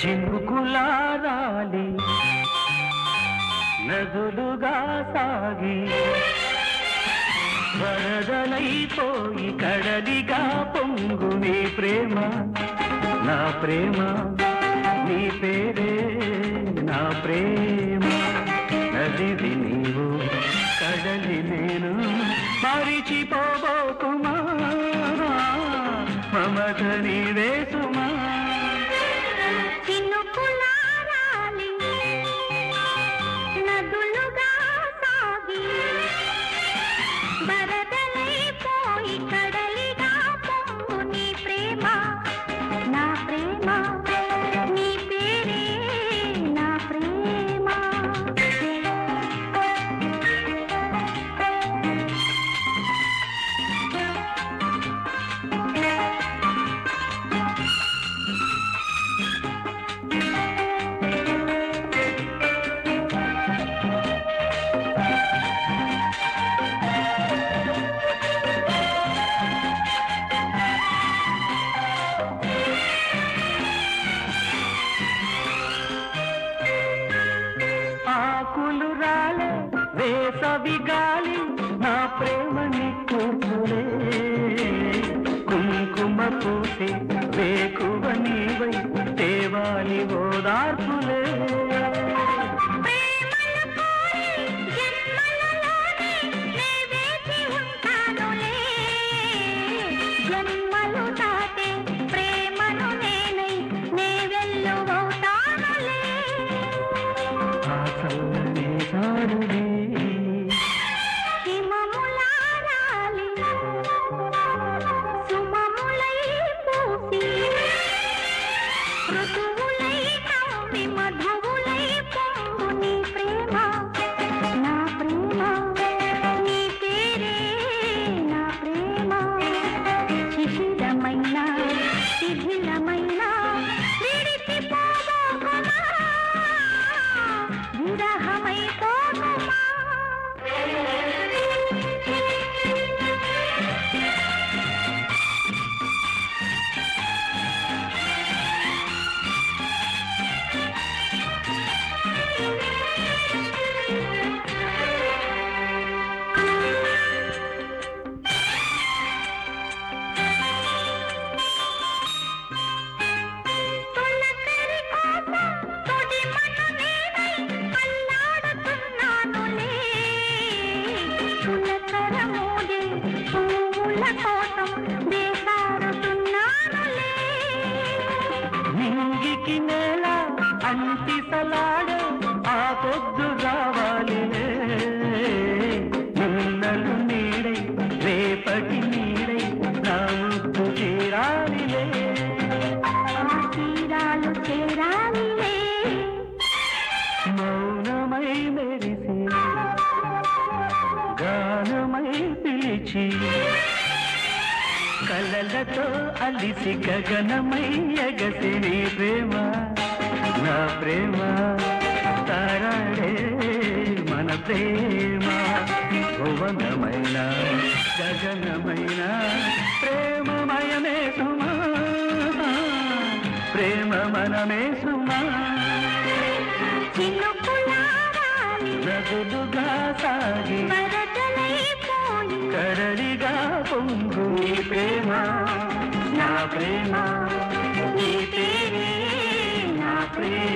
చినుకులారాలి నదులుగా సాగి వరదలైపోయి కడలిగా పొంగు నీ ప్రేమ నా ప్రేమ నీ పేరే నా ప్రేమ నదివి నీవు కడలి నేను మరిచిపోబోకుమా మమత నీవే సుమా ఆకులు రాలే వేసవి గాలి నా ప్రేమని కూతురే కుంకుమ పూసే వేకువ నీవై దేవాలి ఓదార్పులే నింగికి నేల అంటి సలాడే ఆ పొద్దు రావాలి నిన్నలు నీడై రేపటి నీడై నా ముద్దు చేరాలిలే తీరాలు చేరాలిలే మౌనమై మెరిసి గానమై పిలిచి కలలతో అలిసి గగనమై ఎగసి నీ ప్రేమ నా ప్రేమ తారాడే మన ప్రేమ భువనమైన గగనమైన ప్రేమమయమే సుమా ప్రేమ మనమే సుమా నదులుగా సాగి కడలిగా పొంగు నీ ప్రేమ నా ప్రేమ నీ పేరే నా ప్రేమ